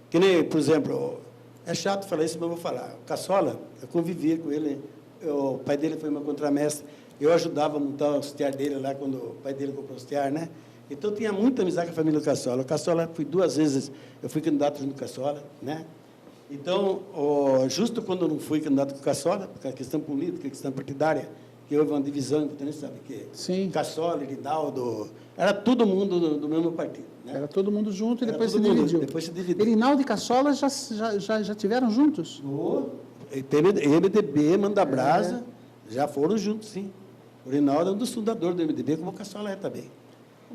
Que nem, por exemplo, é chato falar isso, mas eu vou falar. O Cassola, eu convivia com ele, o pai dele foi meu contramestre, eu ajudava a montar o hastear dele lá, quando o pai dele comprou o hastear, né? Então, eu tinha muita amizade com a família do Cassola. O Cassola, fui 2 vezes, eu fui candidato junto com o Cassola, né? Então, justo quando eu não fui candidato com o Cassola, porque a questão política, a questão partidária, que houve uma divisão, você nem sabe que Sim. Cassola, Erinaldo, era todo mundo do mesmo partido. Né? Era todo mundo junto e depois se dividiu. Erinaldo e Cassola já tiveram juntos? MDB, Mandabrasa, já foram juntos, sim. O Erinaldo é um dos fundadores do MDB, como o Cassola é também.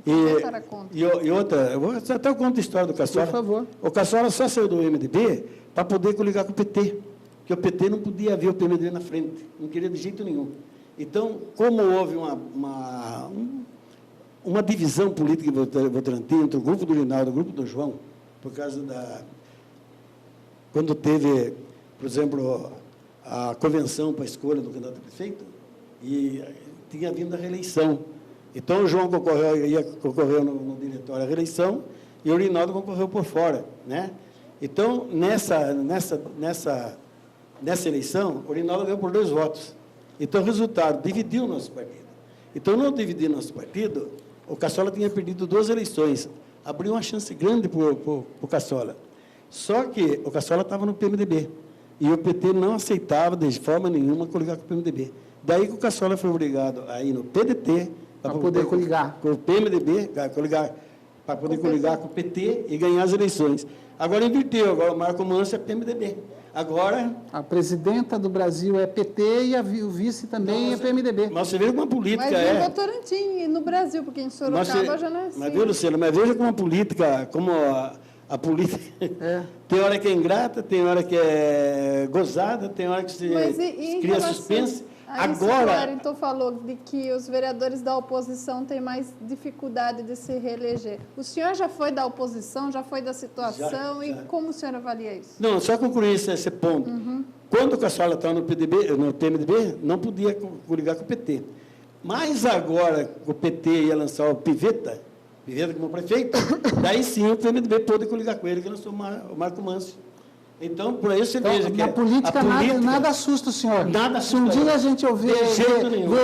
E outra, eu até conto a história do Cassola. Por favor. O Cassola só saiu do MDB para poder coligar com o PT, porque o PT não podia ver o PMDB na frente, não queria de jeito nenhum. Então, como houve uma divisão política em Votorantim entre o grupo do Rinaldo e o grupo do João, por causa quando teve, por exemplo, a convenção para a escolha do candidato a prefeito, e tinha vindo a reeleição. Então, o João concorreu no diretório à reeleição e o Rinaldo concorreu por fora, né? Então, nessa eleição, o Rinaldo ganhou por 2 votos. Então, o resultado dividiu o nosso partido. Então, não dividir nosso partido, o Cassola tinha perdido 2 eleições. Abriu uma chance grande para o Cassola. Só que o Cassola estava no PMDB. E o PT não aceitava, de forma nenhuma, coligar com o PMDB. Daí que o Cassola foi obrigado a ir no PDT, para poder coligar com o PMDB, para poder coligar com o PT e ganhar as eleições. Agora inverteu, agora o Marco Manso é PMDB. Agora... A presidenta do Brasil é PT e o vice também é PMDB. Mas você vê como a política mas em Votorantim e no Brasil, porque em Sorocaba já não é assim. Mas viu, Luciano, mas veja como a política, a política... Tem hora que é ingrata, tem hora que é gozada, tem hora que se cria suspense. Agora, o Wellington falou de que os vereadores da oposição têm mais dificuldade de se reeleger. O senhor já foi da oposição, já foi da situação, e como o senhor avalia isso? Não, só concluir esse ponto. Quando o Cassola estava no PMDB, não podia coligar com o PT. Mas agora o PT ia lançar o Piveta, Piveta como prefeito, daí sim o PMDB pôde coligar com ele, que nós somos o Marco Manso. Então, por aí você veja que na política, nada assusta o senhor. Nada Se um dia a gente ouvir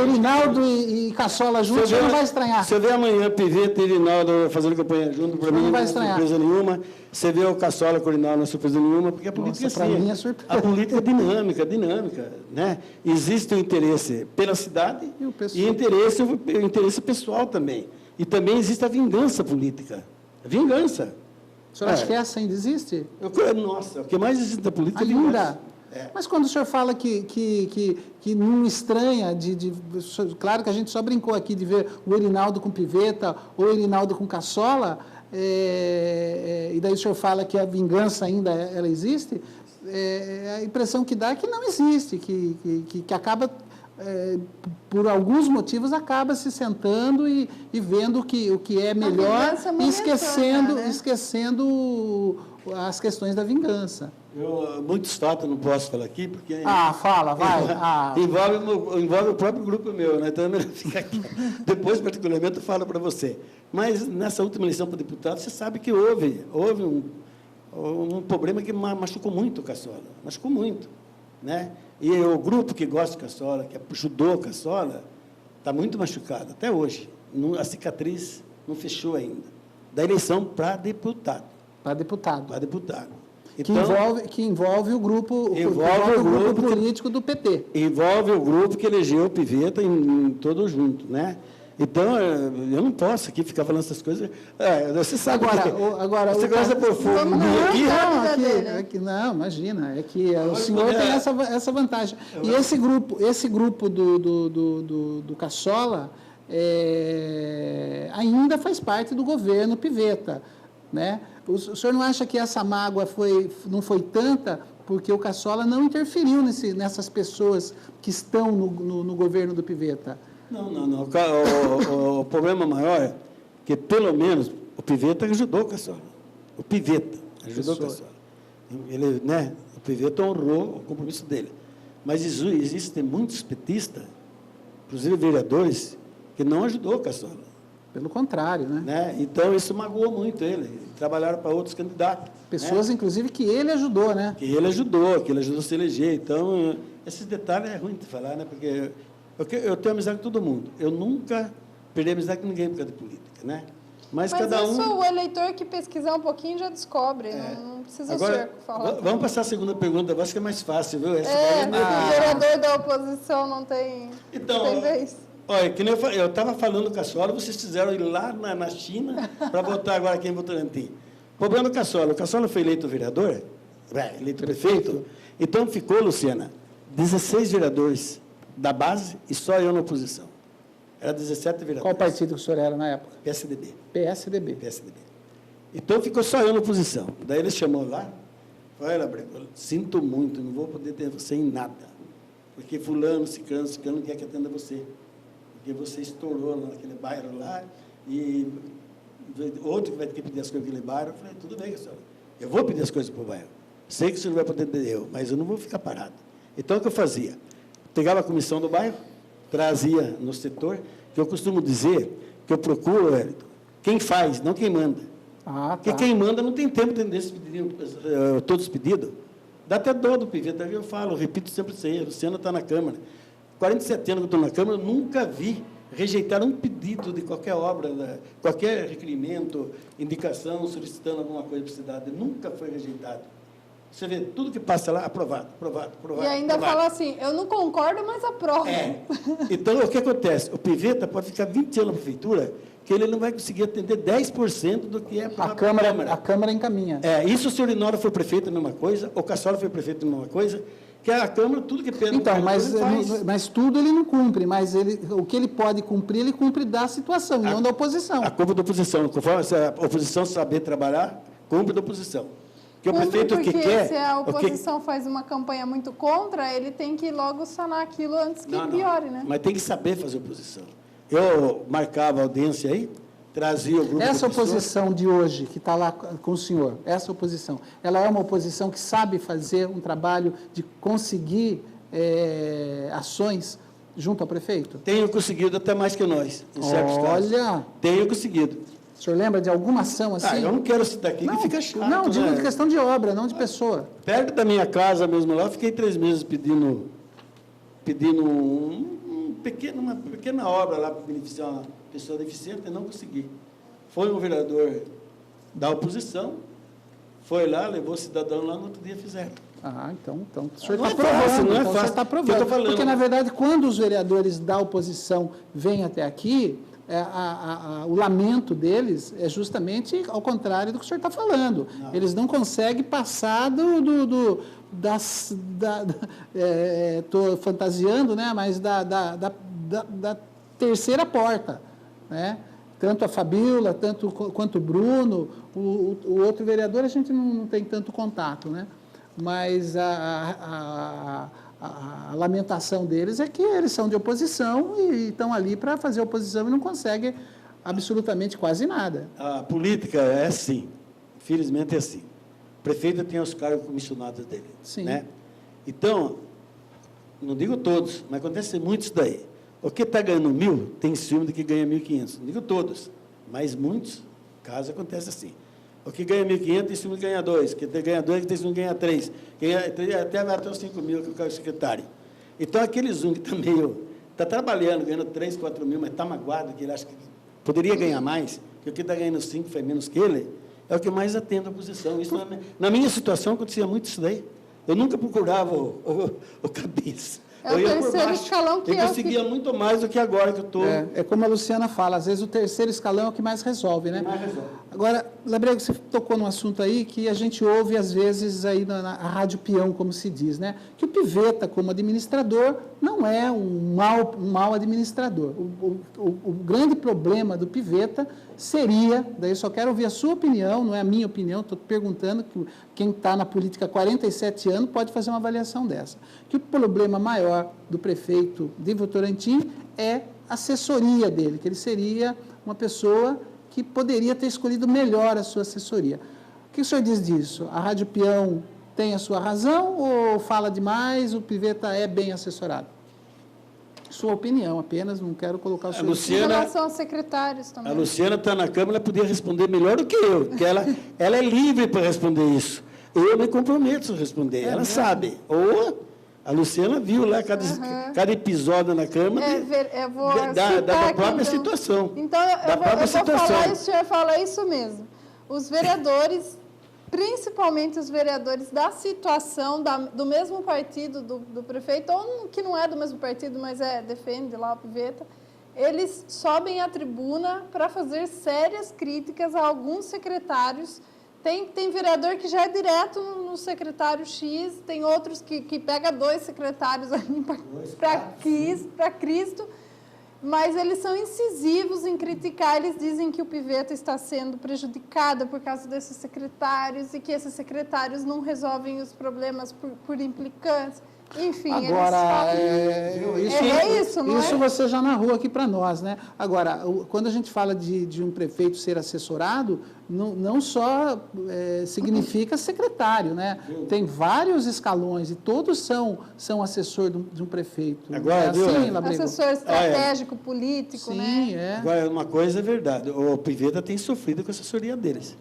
Rinaldo e Caçola juntos, você não vai estranhar. Você vê amanhã Piveta e Rinaldo fazendo campanha junto, para mim não é surpresa nenhuma. Você vê o Caçola com o Rinaldo, não é surpresa nenhuma, porque a política é assim. A política é dinâmica, né? Existe o interesse pela cidade e o interesse pessoal também. E também existe a vingança política. A vingança. O senhor acha que essa ainda existe? Nossa, o que mais existe da política ainda? Mas quando o senhor fala que não estranha, claro que a gente só brincou aqui de ver o Erinaldo com Piveta ou o Erinaldo com Caçola, e daí o senhor fala que a vingança ainda ela existe, a impressão que dá é que não existe, que acaba... por alguns motivos, acaba se sentando e vendo o que é melhor e esquecendo as questões da vingança. Muitos fatos não posso falar aqui, porque... fala, vai. Envolve o próprio grupo meu, né? Então é melhor ficar aqui. Depois, particularmente, eu falo para você. Mas, nessa última eleição para deputado, você sabe que houve um problema que machucou muito o Caçola. Machucou muito, né? E o grupo que gosta de Caçola, que ajudou a Caçola, está muito machucado, até hoje. A cicatriz não fechou ainda. Da eleição para deputado. Para deputado. Então, que envolve o grupo, político do PT. Envolve o grupo que elegeu o Piveta em todo junto, né? Então, eu não posso aqui ficar falando essas coisas. Você sabe agora você gosta por fogo aqui. Não, imagina. É que o senhor tem essa vantagem. E esse grupo do Caçola ainda faz parte do governo Piveta, né? O senhor não acha que essa mágoa não foi tanta porque o Caçola não interferiu nessas pessoas que estão no governo do Piveta? Não. O problema maior é que, pelo menos, o Piveta ajudou o Caçola. O Piveta ajudou o Caçola. Ele, né, o Piveta honrou o compromisso dele. Mas existem muitos petistas, inclusive vereadores, que não ajudou o Caçola. Pelo contrário, né? Então, isso magoou muito ele. Trabalharam para outros candidatos. Pessoas, inclusive, que ele ajudou, né? Que ele ajudou a se eleger. Então, esses detalhes é ruim de falar, né? Porque eu tenho amizade com todo mundo. Eu nunca perdi amizade com ninguém por causa de política, né? Mas cada um... isso o eleitor que pesquisar um pouquinho já descobre, não precisa agora, falar. Vamos passar a segunda pergunta, eu acho que é mais fácil, viu? O vereador da oposição não tem, tem vez. Olha, que nem eu estava falando do Caçola, vocês fizeram ir lá na China para votar agora aqui em Votorantim. O problema do Caçola, o Caçola foi eleito vereador, eleito prefeito, então ficou, Luciana, 16 vereadores da base e só eu na oposição. Era 17 vereadores. Qual partido que o senhor era na época? PSDB. PSDB. Então, ficou só eu na oposição. Daí ele chamou lá, olha, Labrego, sinto muito, não vou poder ter você em nada, porque fulano, ciclano não quer que atenda você, porque você estourou lá naquele bairro lá, e outro que vai ter que pedir as coisas naquele bairro. Eu falei, tudo bem, senhora, eu vou pedir as coisas para o bairro. Sei que você não vai poder ter eu, mas eu não vou ficar parado. Então, o que eu fazia? Pegava a comissão do bairro, trazia no setor, que eu costumo dizer que eu procuro, Wellington, quem faz, não quem manda. Porque quem manda não tem tempo de atender todos os pedidos. Dá até dó do Piveta, eu falo, eu repito sempre isso aí, a Luciana está na Câmara. 47 anos que eu estou na Câmara, eu nunca vi rejeitar um pedido de qualquer obra, qualquer requerimento, indicação, solicitando alguma coisa para a cidade. Nunca foi rejeitado. Você vê, tudo que passa lá, aprovado. E ainda fala assim, eu não concordo, mas aprovo. Então, o que acontece? O Piveta pode ficar 20 anos na prefeitura, que ele não vai conseguir atender 10% do que é para a Câmara. A Câmara encaminha. Isso, o senhor Inora foi prefeito, a mesma coisa, o Caçola foi prefeito, a mesma coisa, que a Câmara, tudo que pede... Então, mas tudo ele não cumpre, mas o que ele pode cumprir, ele cumpre da situação, não da oposição. A culpa da oposição, conforme se a oposição saber trabalhar, cumpre da oposição. Que o prefeito que quer... se a oposição faz uma campanha muito contra, ele tem que logo sanar aquilo antes que piore, né? Mas tem que saber fazer oposição. Eu marcava a audiência aí, trazia o grupo... Essa oposição de hoje, que está lá com o senhor, essa oposição, ela é uma oposição que sabe fazer um trabalho de conseguir ações junto ao prefeito? Tenho conseguido até mais que nós, em certos casos. Olha! Tenho conseguido. O senhor lembra de alguma ação assim? Eu não quero citar aqui, que fica chato. Não, digo né? de questão de obra, não de pessoa. Perto da minha casa mesmo lá, eu fiquei 3 meses pedindo uma pequena obra lá para beneficiar uma pessoa deficiente e não consegui. Foi um vereador da oposição, foi lá, levou o cidadão lá, no outro dia fizeram. Então o senhor Não está é fácil, provando. não é Então, o senhor fácil. está O que eu provando. tô falando. Porque, na verdade, quando os vereadores da oposição vêm até aqui, o lamento deles é justamente ao contrário do que o senhor está falando. Não. Eles não conseguem passar estou fantasiando, né? Mas da terceira porta, né? Tanto a Fabíola, quanto o Bruno, o outro vereador a gente não tem tanto contato, né? Mas a lamentação deles é que eles são de oposição e estão ali para fazer oposição e não conseguem absolutamente quase nada. A política é assim, infelizmente é assim. O prefeito tem os cargos comissionados dele. Sim. Né? Então, não digo todos, mas acontece muito isso daí. O que está ganhando 1.000 tem ciúme de que ganha 1.500. Não digo todos, mas muitos casos acontece assim. O que ganha 1.500 tem ciúme de ganhar 2, que ganha 2 tem ciúme de ganhar 3, até vai até os 5.000 que é o secretário. Então, aqueles que está está trabalhando, ganhando 3, 4 mil, mas está magoado, que ele acha que poderia ganhar mais, que o que está ganhando 5 foi menos que ele, é o que mais atende a oposição. Isso, na minha situação, acontecia muito isso daí. Eu nunca procurava o cabeça. É o terceiro escalão que eu conseguia muito mais do que agora que eu estou. É como a Luciana fala, às vezes o terceiro escalão é o que mais resolve, né? Mais resolve. Agora, Labrego, você tocou num assunto aí que a gente ouve às vezes aí na rádio peão, como se diz, né? Que o Pivetta, como administrador, não é um mau administrador. O grande problema do Pivetta seria, daí eu só quero ouvir a sua opinião, não é a minha opinião, estou perguntando, que quem está na política há 47 anos pode fazer uma avaliação dessa. Que o problema maior do prefeito de Votorantim é a assessoria dele, que ele seria uma pessoa que poderia ter escolhido melhor a sua assessoria. O que o senhor diz disso? A Rádio Peão tem a sua razão ou fala demais, o Pivetta é bem assessorado? Sua opinião apenas, não quero colocar o seu... Em relação aos secretários também. A Luciana está na Câmara, ela podia responder melhor do que eu, porque ela é livre para responder isso. Eu me comprometo a responder, ela sabe. Ou a Luciana viu lá cada episódio na Câmara eu vou da própria situação. Então, eu vou falar, e o senhor fala isso mesmo. Os vereadores, principalmente os vereadores da situação, do mesmo partido do prefeito, ou que não é do mesmo partido, mas defende lá o Pivetta, eles sobem à tribuna para fazer sérias críticas a alguns secretários. Tem vereador que já é direto no secretário X, tem outros que pega 2 secretários ali para Cristo, mas eles são incisivos em criticar. Eles dizem que o Pivetta está sendo prejudicado por causa desses secretários e que esses secretários não resolvem os problemas por implicância. Enfim, agora, isso, não é? Isso você já narrou aqui para nós, né? Agora, quando a gente fala de um prefeito ser assessorado, não só significa secretário, né? Tem vários escalões e todos são assessor de um prefeito. Agora, assessor estratégico, político, sim, né? Agora, uma coisa é verdade, o Pivetta tem sofrido com a assessoria deles.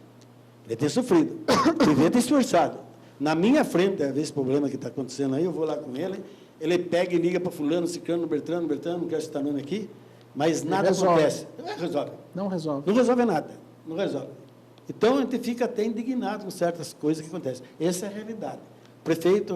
Ele tem sofrido. O Pivetta é esforçado. Na minha frente, esse problema que está acontecendo aí, eu vou lá com ele, ele pega e liga para fulano, ciclano, Bertrano, não quero citar nome aqui, mas nada acontece. Não resolve. Não resolve nada. Não resolve. Então, a gente fica até indignado com certas coisas que acontecem. Essa é a realidade. O prefeito